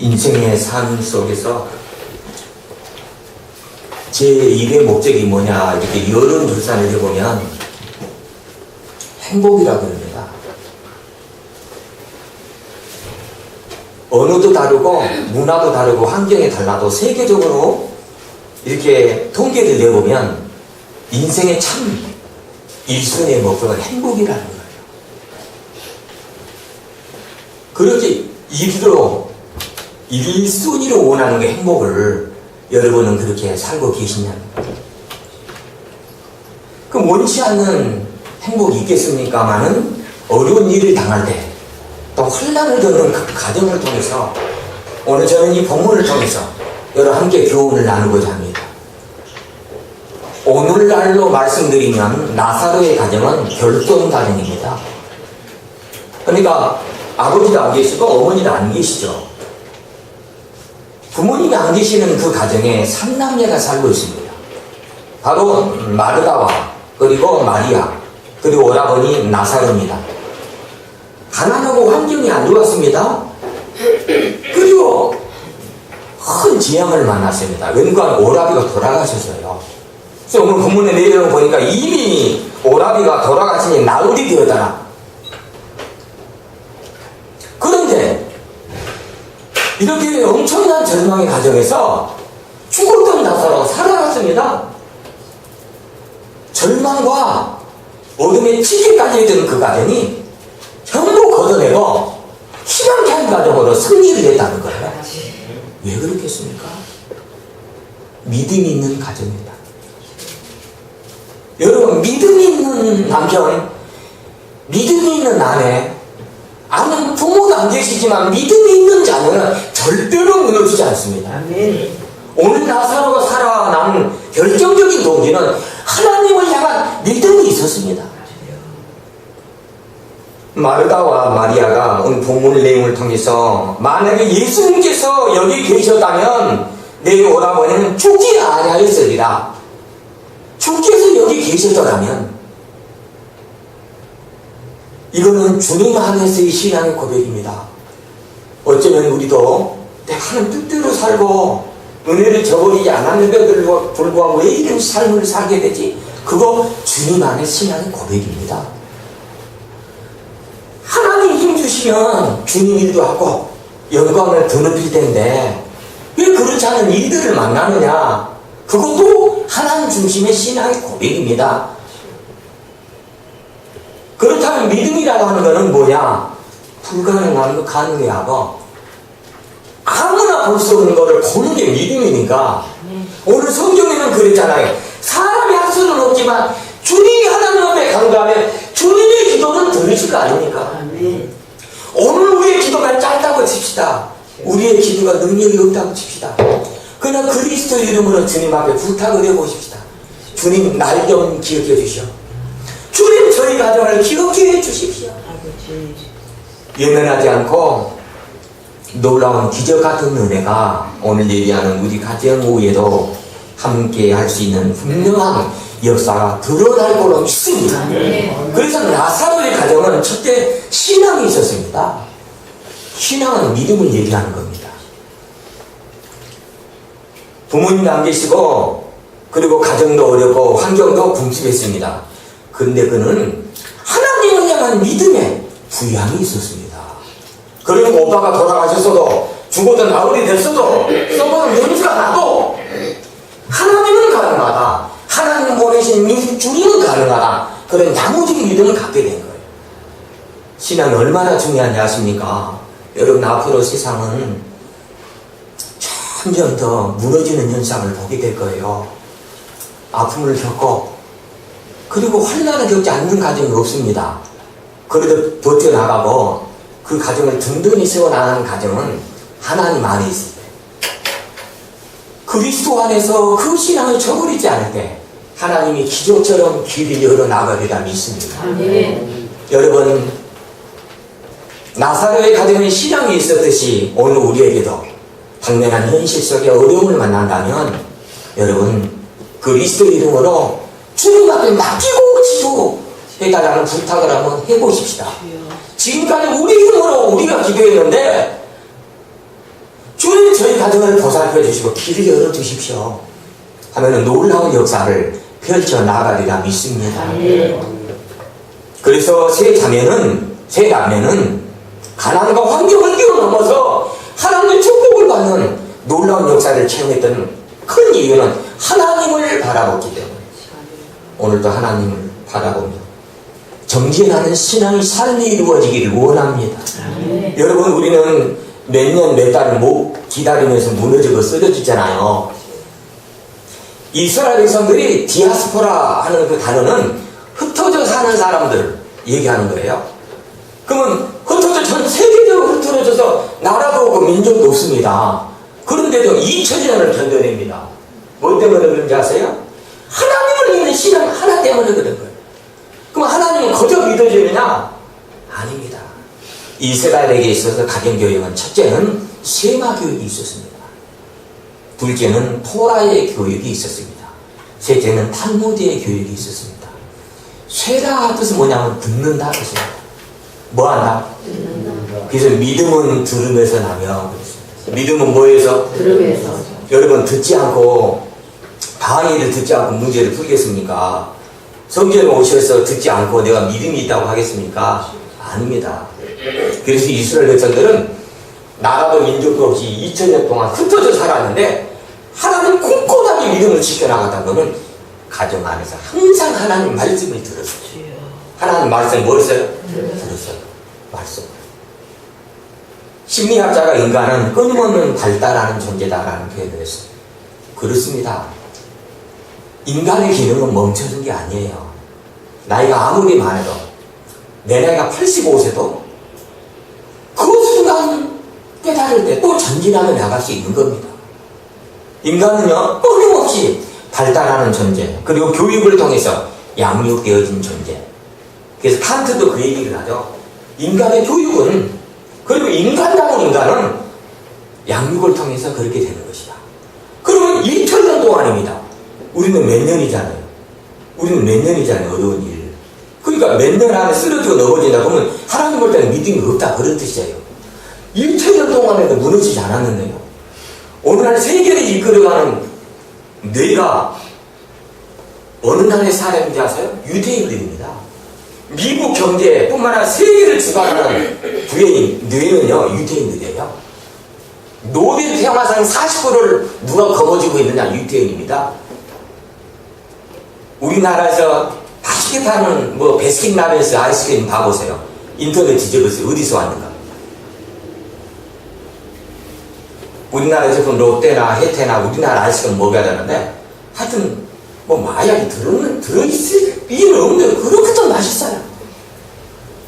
인생의 삶 속에서 제 일의 목적이 뭐냐 이렇게 여론조사를 해보면 행복이라고 그럽니다. 언어도 다르고 문화도 다르고 환경이 달라도 세계적으로 이렇게 통계를 내보면 인생의 참 1순위의 목표가 행복이라는 거예요. 그렇게 1순위로 원하는 게 행복을 여러분은 그렇게 살고 계시냐는 거예요. 그럼 원치 않는 행복이 있겠습니까마는 어려운 일을 당할 때 또 혼란을 겪는 그 과정을 통해서 오늘 저는 이 본문을 통해서 여러분 함께 교훈을 나누고자 합니다. 오늘날로 말씀드리면 나사로의 가정은 결돈 가정입니다. 그러니까 아버지도 안 계시고 어머니도 안 계시죠. 부모님이 안 계시는 그 가정에 3남매가 살고 있습니다. 바로 마르다와 그리고 마리아 그리고 오라버니 나사로입니다. 가난하고 환경이 안 좋았습니다. 그리고 큰 재앙을 만났습니다. 왠가 오라비가 돌아가셨어요. 그래서 오늘 본문의 내용을 보니까 이미 오라비가 돌아가시니 나흘이 되었더라. 그런데 이렇게 엄청난 절망의 과정에서 죽었던 나사로 살아났습니다. 절망과 어둠의 치기까지 든 그 과정이 전부 걷어내고 희망케 한 과정으로 승리를 했다는 거예요. 왜 그렇겠습니까? 믿음이 있는 가정입니다. 여러분, 믿음이 있는 남편, 믿음이 있는 아내, 아는 부모도 안 계시지만 믿음이 있는 자녀는 절대로 무너지지 않습니다. 오늘 나사로가 살아남은 결정적인 동기는 하나님을 향한 믿음이 있었습니다. 마르다와 마리아가 오늘 본문 내용을 통해서 만약에 예수님께서 여기 계셨다면 내 오라버니는 죽지 아니하였으리라. 주께서 여기 계셨더라면 이거는 주님 안에서의 신앙의 고백입니다. 어쩌면 우리도 내가 하는 뜻대로 살고 은혜를 저버리지 않았는데도 불구하고 왜 이런 삶을 살게 되지? 그거 주님 안의 신앙의 고백입니다. 하나님 힘 주시면 주님 일도 하고 영광을 더 높일 텐데 왜 그렇지 않은 일들을 만나느냐? 그것도 하나님 중심의 신앙의 고백입니다. 그렇다면 믿음이라고 하는 것은 뭐냐? 불가능한 거 가능해하고 아무나 볼 수 없는 것을 보는 게 믿음이니까 오늘 성경에는 그랬잖아요. 사람이 할 수는 없지만 주님이 하나님 앞에 간구하면 주님의 기도는 들으실 거 아닙니까? 오늘 우리의 기도가 짧다고 칩시다. 우리의 기도가 능력이 없다고 칩시다. 그러나 그리스도 이름으로 주님 앞에 부탁을 해보십시다. 주님 날 좀 기억해 주시오. 주님 저희 가정을 기억해 주십시오. 예면하지 않고 놀라운 기적 같은 은혜가 오늘 예비하는 우리 가정 위에도 함께 할 수 있는 분명한 역사가 드러날 걸로 믿습니다. 그래서 나사로의 가정은 첫째 신앙이 있었습니다. 신앙은 믿음을 얘기하는 겁니다. 부모님도 안 계시고 그리고 가정도 어렵고 환경도 궁핍했습니다. 근데 그는 하나님을 향한 믿음에 부양이 있었습니다. 그리고 오빠가 돌아가셨어도 죽어도 나흘이 됐어도 썩어도 냄새가 나도 하나님은 가능하다. 하나님 보내신 주님은 가능하다. 그런 나무적인 믿음을 갖게 된 거예요. 신앙이 얼마나 중요한지 아십니까? 여러분 앞으로 세상은 점점 더 무너지는 현상을 보게 될 거예요. 아픔을 겪고 그리고 환난을 겪지 않는 가정이 없습니다. 그래도 버텨나가고 그 가정을 든든히 세워나가는 가정은 하나님 안에 있을 때 그리스도 안에서 그 신앙을 저버리지 않을 때 하나님이 기적처럼 길을 열어나가리라 믿습니다. 여러분 나사로의 가정에 신앙이 있었듯이 오늘 우리에게도 당면한 현실 속에 어려움을 만난다면 여러분 그리스도 이름으로 주님 앞에 맡기고 기도해달라는 부탁을 한번 해보십시다. 지금까지 우리 힘으로 우리가 기도했는데 저희 가정을 보살펴 주시고 길을 열어 주십시오 하면은 놀라운 역사를 펼쳐 나가리라 믿습니다. 그래서 세 남매는 가난과 환경을 뛰어넘어서 하나님의 축복을 받는 놀라운 역사를 체험했던 큰 이유는 하나님을 바라봤기 때문에 오늘도 하나님을 바라보며 정진하는 신앙의 삶이 이루어지기를 원합니다. 여러분, 우리는 몇 년 몇 달을 못 기다리면서 무너지고 쓰러지잖아요. 이스라엘 백성들이 디아스포라 하는 그 단어는 흩어져 사는 사람들 얘기하는 거예요. 그러면 전 세계적으로 흩어져서 나라도 없고 민족도 없습니다. 그런데도 2000년을 견뎌냅니다. 뭐 때문에 그런지 아세요? 하나님을 믿는 신앙 하나 때문에 그런 거예요. 그럼 하나님은 거저 믿어지느냐? 아닙니다. 이스라엘에게 있어서 가정교육은 첫째는 세마교육이 있었습니다. 둘째는 토라의 교육이 있었습니다. 셋째는 탈무드의 교육이 있었습니다. 쇠라 뜻은 뭐냐면 듣는다 뜻입니다. 뭐한다? 그래서 믿음은 들음에서 나며 믿음은 뭐에서? 들음에서. 여러분, 듣지 않고 강의를 듣지 않고 문제를 풀겠습니까? 성경에 오셔서 듣지 않고 내가 믿음이 있다고 하겠습니까? 아닙니다. 그래서 이스라엘 백성들은 나라도 민족도 없이 2000년 동안 흩어져 살았는데 하나님 굳건하게 믿음을 지켜나가다 보면 가정 안에서 항상 하나님 말씀을 들었어요. 하나님 말씀 뭘 했어요? 들었어요. 말씀. 심리학자가 인간은 끊임없는 발달하는 존재다라는 표현을 했어요. 그렇습니다. 인간의 기능은 멈춰진 게 아니에요. 나이가 아무리 많아도 내 나이가 85세도 그 순간 깨달을 때 또 전진하며 나갈 수 있는 겁니다. 인간은요, 끊임없이 발달하는 존재, 그리고 교육을 통해서 양육되어진 존재. 그래서 칸트도 그 얘기를 하죠. 인간의 교육은, 그리고 인간다운 인간은 양육을 통해서 그렇게 되는 것이다. 그러면 2000년 동안입니다. 우리는 몇 년이잖아요. 어려운 일. 그러니까 몇 년 안에 쓰러지고 넘어진다 그러면 하나님 볼 때는 믿음이 없다 그런 뜻이에요. 2000년 동안에도 무너지지 않았는데요. 오늘날 세계를 이끌어가는 뇌가 어느 나라의 사람인지 아세요? 유대인들입니다. 미국 경제뿐만 아니라 세계를 주관하는 부의 뇌는요, 유대인들이에요. 노벨 평화상 40%를 누가 거머쥐고 있느냐? 유대인입니다. 우리나라에서 맛있게 파는 베스킨라빈스 아이스크림 봐보세요. 인터넷 뒤져보세요. 어디서 왔는가? 우리나라 제품 롯데나 혜태나 우리나라 아이스크림 먹어야 되는데 하여튼 마약이 들어있을 이유는 없는데 그렇게 또 맛있어요.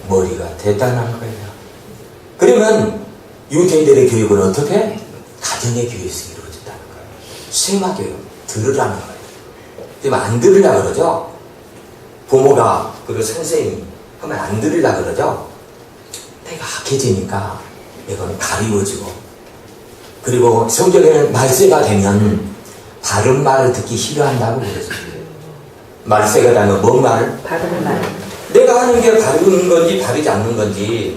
머리가 대단한 거예요. 그러면 유대인들의 교육은 어떻게? 가정의 교육에서 이루어졌다는 거예요. 세마교육, 들으라는 거예요. 지금 안 들으려고 그러죠? 부모가, 그리고 선생님이 하면 안 들으려고 그러죠? 내가 악해지니까 이건 가리워지고, 그리고 성경에는 말세가 되면 바른 말을 듣기 싫어한다고 그랬어요. 말세가 되면 뭔 말을? 바른 말. 내가 하는 게 바른 건지 바르지 않는 건지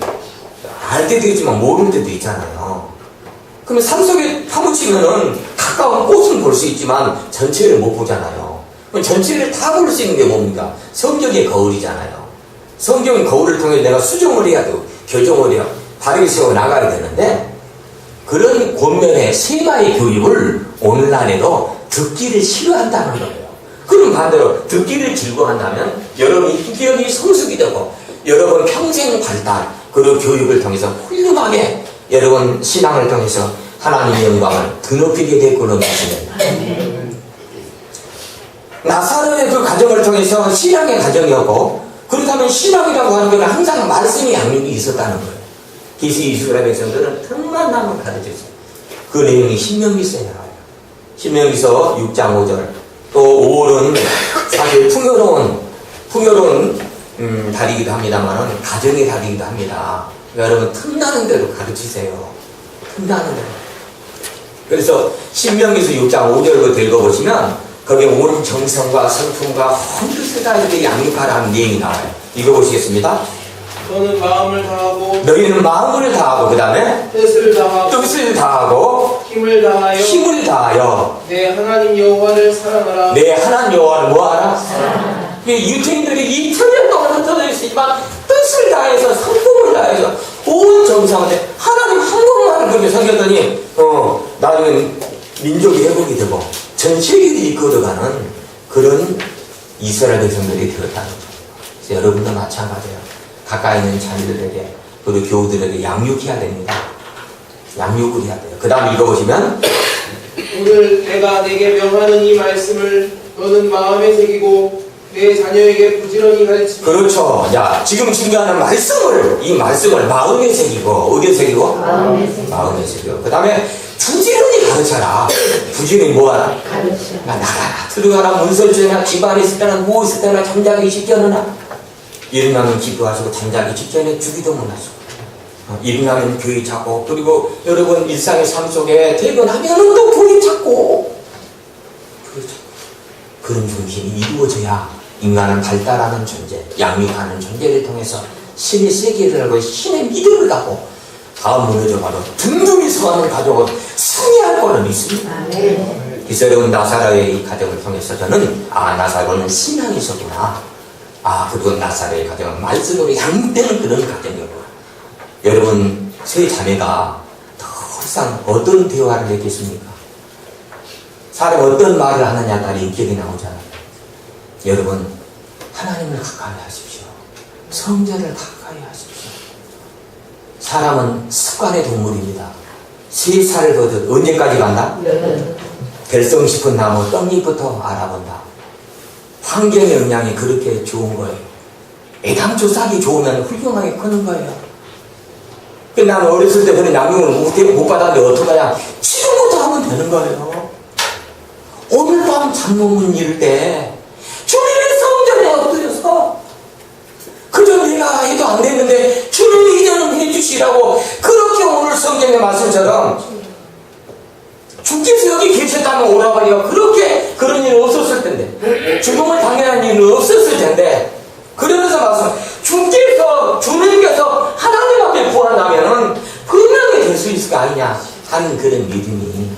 알 때도 있지만 모를 때도 있잖아요. 그러면 삶 속에 파묻히면은 가까운 꽃은 볼 수 있지만 전체를 못 보잖아요. 그럼 전체를 다 볼 수 있는 게 뭡니까? 성경의 거울이잖아요. 성경의 거울을 통해 내가 수정을 해야 되고 교정을 해야 바르게 세워 나가야 되는데 그런 권면의 세마의 교육을 오늘날에도 듣기를 싫어한다는 거예요. 그럼 반대로 듣기를 즐거워한다면 여러분이 기억이 성숙이 되고 여러분 평생 발달 그리고 교육을 통해서 훌륭하게 여러분 신앙을 통해서 하나님의 영광을 드높이게 될 걸로 믿습니다. 나사로의 그 가정을 통해서 신앙의 가정이었고 그렇다면 신앙이라고 하는 것은 항상 말씀이 양육이 있었다는 거예요. 그래서 이스라엘 백성들은 틈만 나면 가르쳤어요. 그 내용이 신명기서에 나와요. 신명기서 6장 5절 또 5월은 사실 풍요로운 달이기도 합니다만 가정의 달이기도 합니다. 그러니까 여러분 틈나는 대로 가르치세요. 틈나는 대로. 그래서 신명기서 6장 5절부터 읽어보시면 거기에 온 정성과 성품과 헌뜻을 다하게 양육하라는 내용이 나와요. 읽어보시겠습니다. 너는 마음을 다하고 너희는 마음을 다하고 그 다음에 뜻을 다하고 뜻을 다하고 힘을 다하여 힘을 다하여 내 하나님 여호와를 사랑하라. 내 하나님 여호와를 뭐하라? 유태인들이 2000년 동안 흩어져 있지만 뜻을 다해서 성품을 다해서 온 정성한테 하나님 한 번만 그렇게 섬겼더니 나는 민족이 회복이 되고 전 세계를 이끌어가는 그런 이스라엘 백성들이 되었다는 거예요. 그래서 여러분도 마찬가지예요. 가까이 있는 자녀들에게 그리고 교우들에게 양육해야 됩니다. 양육을 해야 돼요. 그 다음 읽어보시면 오늘 내가 내게 명하는 이 말씀을 너는 마음에 새기고 내 자녀에게 부지런히 가르치며. 그렇죠. 야, 지금 증거하는 말씀을, 이 말씀을 마음에 새기고, 어디에 새기고? 마음에 새기고. 그 다음에 부지런히 가르쳐라. 부지런히 뭐하라? 가르쳐. 나가라, 들어가라, 문설주나 집안에 있을 때나 뭐 있을 때나 잠자기 직전이나 일어나면 기도하시고 잠자기 직전에 주기도 못하시고 일어나면 교회 찾고 그리고 여러분 일상의 삶 속에 퇴근하면 또 교회 찾고 그렇죠. 그런 중심이 이루어져야 인간은 발달하는 존재, 양육하는 존재를 통해서 신의 세계를 알고 신의 믿음을 갖고 다음 무너져가도 든든히 서하는 가족은 승리할 거는 있습니다. 그래서 여러분 나사로의 이 가정을 통해서 저는 나사로는 신앙이 있었구나. 그리고 나사로의 가정은 말씀으로 양육되는 그런 가정이었구나. 여러분 세 자매가 더 이상 어떤 대화를 했겠습니까? 사람이 어떤 말을 하느냐에 따라 인격이 나오잖아요. 여러분 하나님을 가까이 하십시오. 성전을 가까이 하십시오. 사람은 습관의 동물입니다. 3살을 거듭 언제까지 간다? 될성 싶은 나무 떡잎부터 알아본다. 환경의 영향이 그렇게 좋은 거예요. 애당초 싹이 좋으면 훌륭하게 크는 거예요. 나는 어렸을 때 그런 양육을 못 받았는데 어떡하냐? 지금부터 하면 되는 거예요. 오늘 밤 잠못 이룰 때 주님의 성전에 엎드려서 그저 내가 해도 안 됐는데 주님이 이제는 해주시라고 그렇게 오늘 성경의 말씀처럼 주께서 여기 계셨다면 오라버리가 그렇게 그런 일은 없었을 텐데 죽음을 당연한 일은 없었을 텐데 그러면서 말씀 주님께서 하나님 앞에 구한다면 분명히 될 수 있을 거 아니냐 하는 그런 믿음이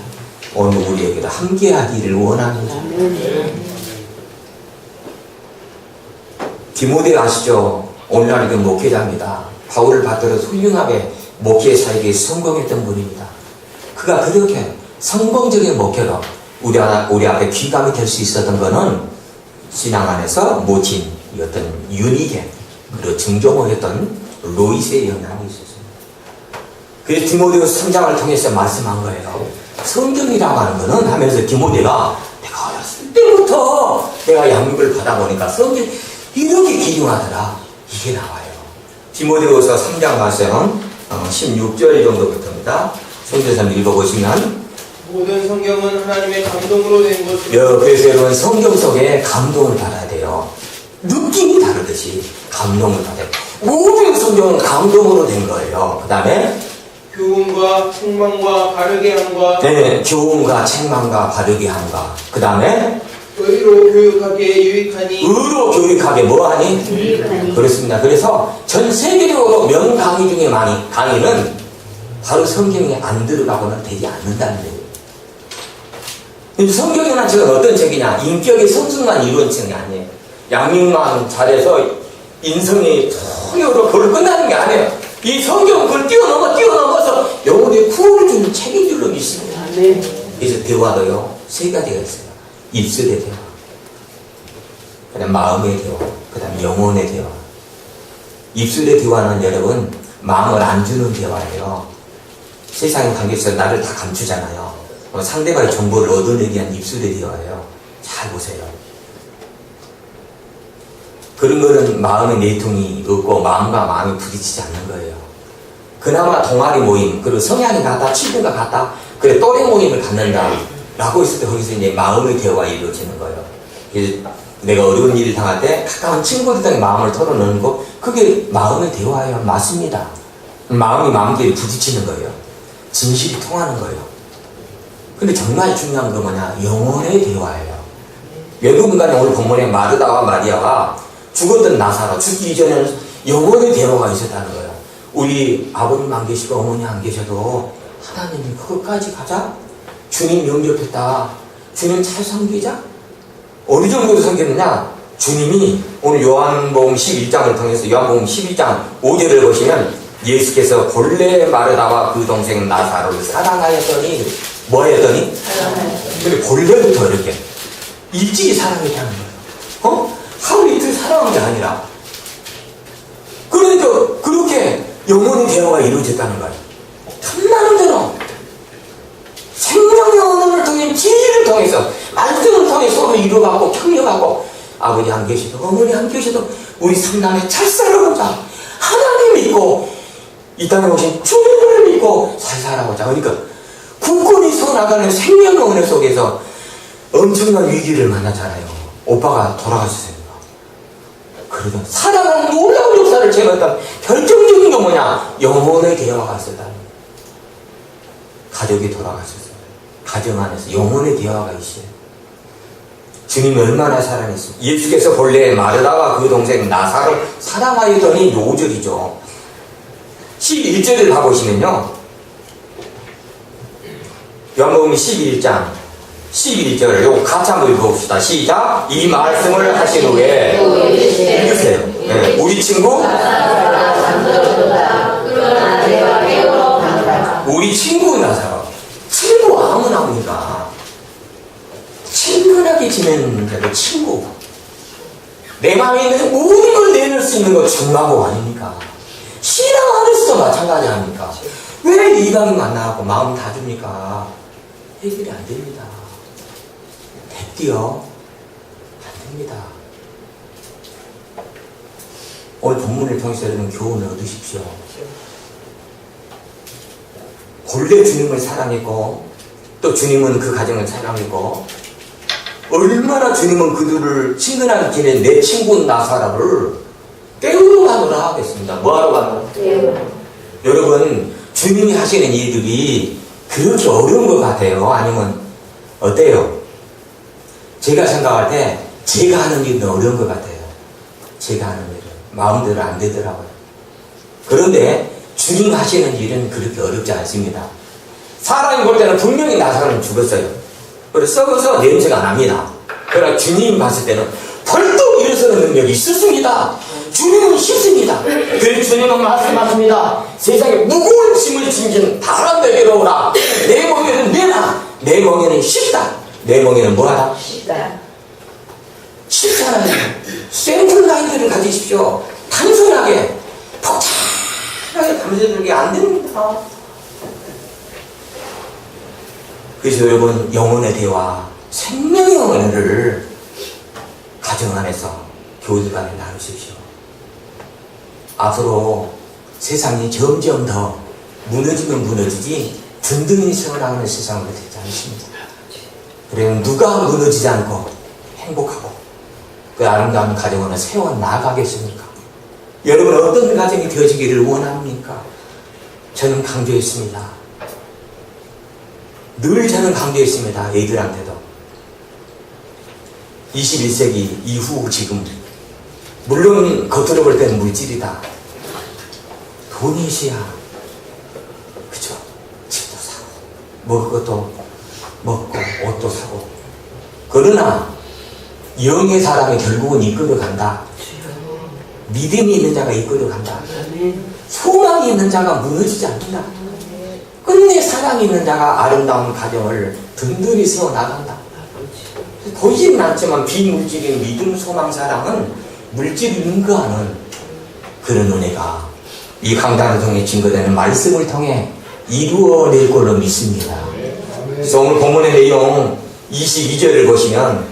오늘 우리에게도 함께하기를 원합니다. 디모데 아시죠? 오늘날 그 목회자입니다. 바울을 받들어 훌륭하게 목회 사역에 성공했던 분입니다. 그가 그렇게 성공적인 목회로 우리 앞에 귀감이 될 수 있었던 것은 신앙 안에서 모친이었던 유니게 그리고 증조모였던 로이스의 영향이 있었습니다. 그래서 디모데후서 3장을 통해서 말씀한 거예요. 성경이라고 하는 것은 하면서 디모데가 내가 어렸을 때부터 내가 양육을 받아보니까 성경 이렇게 기중하더라. 이게 나와요. 디모데후서 3장 말씀은 16절 정도부터입니다. 성경에서 읽어보시면 모든 성경은 하나님의 감동으로 된 것이요. 그래서 여러분 성경 속에 감동을 받아야 돼요. 느낌이 다르듯이 감동을 받아야 돼요. 모든 성경은 감동으로 된 거예요. 그 다음에 교훈과 책망과 바르게 함과 교훈과 책망과 바르게 함과 그 다음에 의로 교육하기에 유익하니. 의로 교육하게 뭐하니? 유익하니. 그렇습니다. 그래서 전 세계적으로 명강의 중에 많이 강의는 바로 성경에 안 들어가고는 되지 않는다는 거예요. 성경이라는 책은 어떤 책이냐? 인격의 성숙만 이루어진 책이 아니에요. 양육만 잘해서 인성이 통으로 그걸 끝나는 게 아니에요. 이 성경은 그걸 뛰어넘어서 영혼의 구원을 주는 책인 줄로 믿습니다. 그래서 대화도요, 3가지가 있어요. 입술의 대화, 그 다음 마음의 대화, 그 다음 영혼의 대화. 입술의 대화는 여러분, 마음을 안 주는 대화예요. 세상의 관계에서 나를 다 감추잖아요. 상대방의 정보를 얻어내기 위한 입술의 대화예요. 잘 보세요. 그런 거는 마음의 내통이 없고 마음과 마음이 부딪히지 않는 거예요. 그나마 동아리 모임, 그리고 성향이 같다, 친구가 같다, 그래 또래 모임을 갖는다 라고 했을 때 거기서 이제 마음의 대화가 이루어지는 거예요. 내가 어려운 일을 당할 때 가까운 친구들에게 마음을 털어놓는 거, 그게 마음의 대화예요. 맞습니다. 마음이 마음끼리 부딪히는 거예요. 진실이 통하는 거예요. 근데 정말 중요한 건 뭐냐? 영혼의 대화예요. 여러분간에 오늘 본문에 마르다와 마리아가 죽었던 나사로, 죽기 이전에는 영혼의 대화가 있었다는 거예요. 우리 아버님 안 계시고 어머니 안 계셔도 하나님이 그것까지 가자? 주님 영접했다. 주님 잘 섬기자? 어느 정도로 섬겼느냐? 주님이 오늘 요한복음 11장을 통해서 요한복음 12장 5절을 보시면 예수께서 본래 마르다와 그 동생 나사로를 사랑하였더니 뭐 했더니? 근데 본래부터 이렇게 일찍이 사랑했다는 거예요. 하루 이틀 사랑한 게 아니라 그러니까 그렇게 영혼의 대화가 이루어졌다는 거예요. 나름대로 생명의 언어를 통해 진리를 통해서 말씀을 통해 서로 이루어가고 협력하고 아버지 안 계셔도 어머니 안 계셔도 우리 삼남매 잘 살아보자. 하나님 믿고 이 땅에 오신 주님을 믿고 잘 살아보자. 그러니까 굳건히 서나가는 생명의 언어 속에서 엄청난 위기를 만나잖아요. 오빠가 돌아가셨으니까. 그러던 살아가는 놀라운 역사를 제거했던 결정적인 게 뭐냐? 영혼의 대화가 있었다는 거예요. 가족이 돌아가셨어요. 가정 안에서 영혼의 대화가 있어요. 주님이 얼마나 사랑했어요. 예수께서 본래 마르다와 그 동생 나사를 사랑하였더니 요절이죠. 11절을 봐보시면요. 요한복음 11장 11절 요거 같이 한번 읽어봅시다. 시작. 이 말씀을 하신 후에 읽으세요. 네. 우리 친구 우리 친구 나사로 친구 아무나 합니까? 친근하게 지내는 자들 친구. 내 마음에 있는 모든 걸 내놓을 수 있는 건 중마고 아닙니까? 신앙 안에서도 마찬가지 아닙니까? 왜 이방인 만나고 마음 다 줍니까? 해결이 안 됩니다. 됐디요? 안 됩니다. 오늘 본문을 통해서 여러분 교훈을 얻으십시오. 본래 주님을 사랑했고 또 주님은 그 가정을 사랑했고 얼마나 주님은 그들을 친근하게 지낸 내 친구 나사로를 깨우러 가노라 하겠습니다. 뭐하러 가노라? 여러분 주님이 하시는 일들이 그렇게 어려운 것 같아요? 아니면 어때요? 제가 생각할 때 제가 하는 일은 어려운 것 같아요. 제가 하는 일은 마음대로 안 되더라고요. 그런데 주님 하시는 일은 그렇게 어렵지 않습니다. 사람이 볼 때는 분명히 나사로는 죽었어요. 그래서 썩어서 냄새가 납니다. 그러나 주님 봤을 때는 벌떡 일어서는 능력이 있었습니다. 주님은 쉽습니다. 그래서 주님은 말씀하십니다. 세상에 무거운 짐을 짐진 다른 내게로 오라. 내 멍에는 내라. 내 멍에는 쉽다. 내 멍에는 뭐하다? 쉽잖아요. 센트럴 마인드를 가지십시오. 단순하게 복잡하게 감정들게 안 됩니다. 그래서 여러분 영혼의 대화, 생명의 언어를 가정 안에서 교우들 간에 나누십시오. 앞으로 세상이 점점 더 무너지면 무너지지 든든히 세워나가는 세상으로 되지 않습니다. 그래서 누가 무너지지 않고 행복하고 그 아름다운 가정을 세워나가겠습니까? 여러분 어떤 가정이 되어지기를 원합니까? 저는 강조했습니다. 늘 저는 강조했습니다. 애들한테도 21세기 이후 지금 물론 겉으로 볼 때는 물질이다. 돈이 있어야 그죠? 집도 사고 먹을 것도 먹고 옷도 사고. 그러나 영의 사람이 결국은 이끌어 간다. 믿음이 있는 자가 이끌어 간다. 소망이 있는 자가 무너지지 않는다. 끝내 사랑이 있는 자가 아름다운 가정을 든든히 세워나간다. 보이지는 않지만 비물질인 믿음, 소망, 사랑은 물질을 능가하는 그런 은혜가 이 강단을 통해 증거되는 말씀을 통해 이루어낼 걸로 믿습니다. 그래서 오늘 본문의 내용 22절을 보시면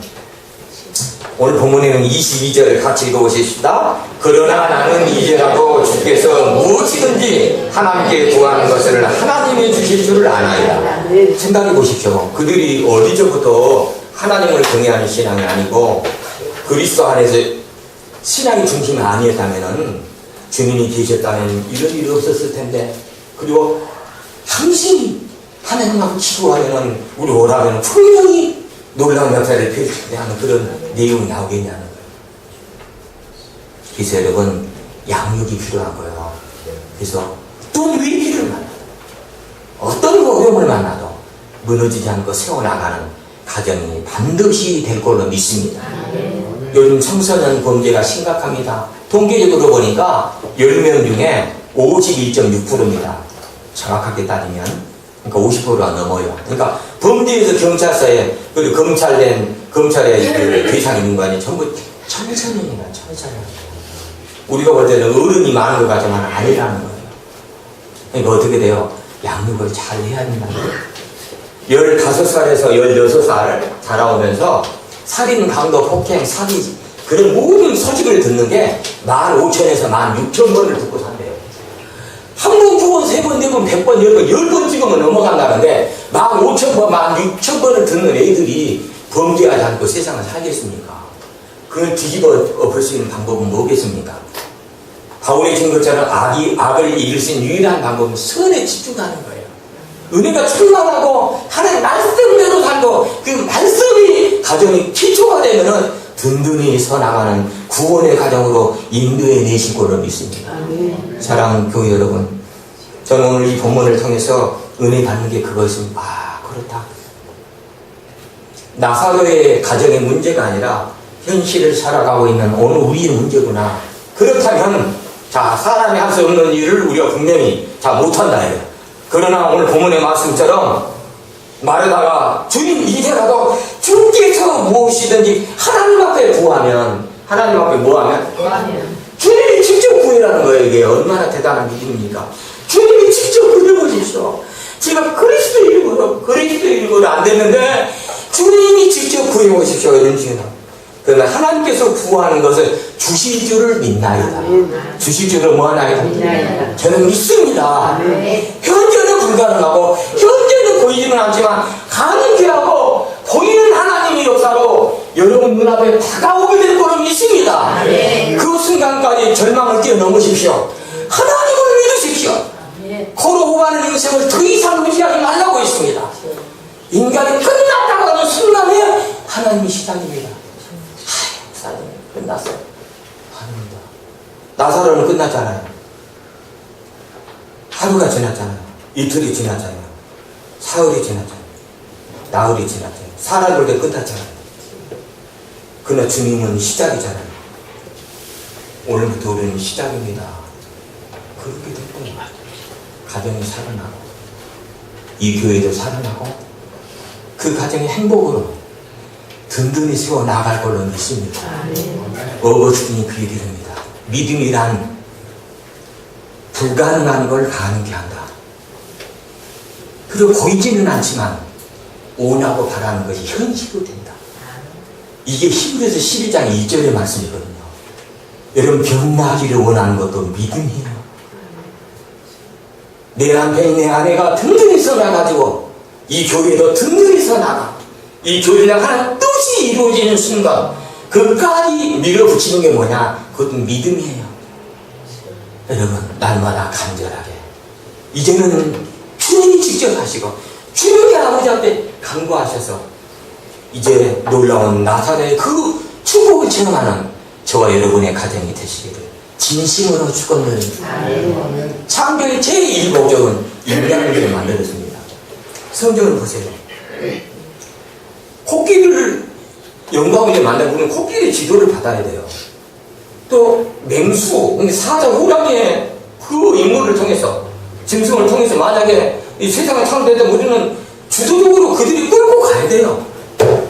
오늘 본문에는 22절 같이 읽어보십시다. 그러나 나는 이제라도 주께서 무엇이든지 하나님께 구하는 것을 하나님이 주실 줄을 아나이다. 생각해 보십시오. 그들이 어디서부터 하나님을 경외하는 신앙이 아니고 그리스도 안에서 신앙의 중심이 아니었다면 주님이 계셨다면 이런 일이 없었을 텐데, 그리고 당신이 하나님하고 기도하면 우리 오라면 분명히 놀라운 역사를 펼치게 하는 그런 내용이 나오겠냐는 거예요. 그래서 여러분 양육이 필요한 거예요. 그래서 어떤 위기를 만나도 어떤 어려움을 만나도 무너지지 않고 세워나가는 가정이 반드시 될 걸로 믿습니다. 요즘 청소년 범죄가 심각합니다. 통계적으로 보니까 10명 중에 52.6%입니다. 정확하게 따지면 그러니까 50%가 넘어요. 그러니까 범죄에서 경찰서에 그리고 검찰의 그 대상 있는 거 아니에요. 전부 청소년이나 청소년. 우리가 볼 때는 어른이 많은 것 같지만 아니라는 거예요. 그러니까 어떻게 돼요? 양육을 잘 해야 된다는 거예요. 15살에서 16살 자라오면서 살인, 강도, 폭행, 사기 그런 모든 소식을 듣는 게 15,000에서 16,000번을 듣고 산대요. 한 번, 두 번, 세 번, 네 번, 100번, 10번, 10번 찍으면 넘어간다는데 15,000번, 16,000번을 듣는 애들이 범죄하지 않고 세상을 살겠습니까? 그걸 뒤집어 엎을 수 있는 방법은 뭐겠습니까? 바울의 진 것처럼 악을 이길 수 있는 유일한 방법은 선에 집중하는 거예요. 은혜가 충만하고 하나님 말씀대로 살고 그 말씀이 가정이 기초가 되면은 든든히 서나가는 구원의 가정으로 인도해 내실 걸로 믿습니다. 사랑하는 교회 여러분, 저는 오늘 이 본문을 통해서 은혜 받는 게 그것입니다. 그렇다. 나사로의 가정의 문제가 아니라 현실을 살아가고 있는 오늘 우리의 문제구나. 그렇다면 자, 사람이 할 수 없는 일을 우리가 분명히 못한다 해요. 그러나 오늘 본문의 말씀처럼 말하다가 주님 이제라도 주께서 무엇이든지 하나님 앞에 구하면 하나님 앞에 뭐하면? 주님이 직접 구해라는 거예요. 이게 얼마나 대단한 믿음입니까? 주님이 직접 구해보십시오. 제가 그리스도 이름으로 안 됐는데 주님이 직접 구해보십시오. 이런 식으로. 그러면 하나님께서 구하는 것을 주실 줄을 믿나이다. 주실 줄을 뭐하나이다? 저는 믿습니다. 현재는 불가능하고 현재는 보이지는 않지만 가능케 하고 보이는 하나님의 역사로 여러분 눈앞에 다가오게 될 거로 믿습니다. 그 순간까지 절망을 뛰어넘으십시오. 하나님을 믿으십시오. 코로 오가는 인생을 더 이상 무시하지 말라고 했습니다. 인간이 끝났다고 하는 순간에 하나님이 시작입니다. 끝났어요. 아닙니다. 나사로는 끝났잖아요. 하루가 지났잖아요. 이틀이 지났잖아요. 사흘이 지났잖아요. 나흘이 지났잖아요. 사람들 때 끝났잖아요. 그러나 주님은 시작이잖아요. 오늘부터 우리는 시작입니다. 그렇게 됐고 가정이 살아나고 이 교회도 살아나고 그 가정의 행복으로 든든히 세워 나갈 걸로 믿습니다. 어거스틴이 그 얘기를 합니다. 믿음이란 불가능한 걸 가능케 한다. 그리고 보이지는 않지만 원하고 바라는 것이 현실로 된다. 이게 히브리서 12장 2절의 말씀이거든요. 여러분 병나기를 원하는 것도 믿음이에요. 내 남편이 내 아내가 든든히 서나가지고 이 교회도 든든히 서나가 이 교회랑 하나님 뜻이 이루어지는 순간 그까지 밀어붙이는 게 뭐냐? 그것도 믿음이에요. 여러분 날마다 간절하게 이제는 주님이 직접 하시고 주님이 아버지 앞에 간구하셔서 이제 놀라운 나사로의 그 축복을 체험하는 저와 여러분의 가정이 되시기를 진심으로 축원드립니다. 창조의 제1목적은 인간을 만들었습니다. 성경을 보세요. 코끼리를 영광을 만나고 우리는 코끼리 지도를 받아야 돼요. 또 맹수, 사자, 호랑이의 그 인물을 통해서 짐승을 통해서 만약에 이 세상을 창조할 때 우리는 주도적으로 그들이 끌고 가야 돼요.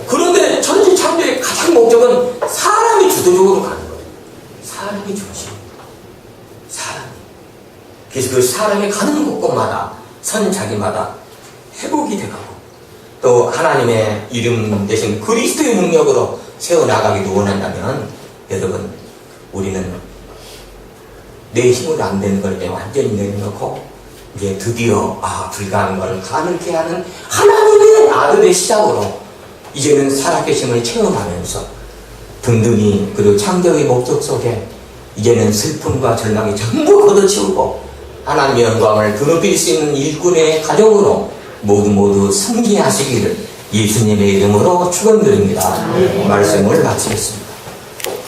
그런데 천지 창조의 가장 목적은 사람이 주도적으로 가는 거예요. 사람이 중심. 사람이. 그래서 그 사람이 가는 곳곳마다 선자기마다 회복이 되고 또 하나님의 이름 대신 그리스도의 능력으로 세워나가기도 원한다면 여러분 우리는 내 힘으로 안 되는 걸 이제 완전히 내려놓고 이제 드디어 불가능한 걸 가능케 하는 하나님의 아들의 시작으로 이제는 살아계심을 체험하면서 든든히 그리고 창조의 목적 속에 이제는 슬픔과 절망이 전부 걷어치우고 하나님의 영광을 드높일 수 있는 일꾼의 가정으로 모두 승리하시기를 예수님의 이름으로 축원드립니다. 말씀을 마치겠습니다.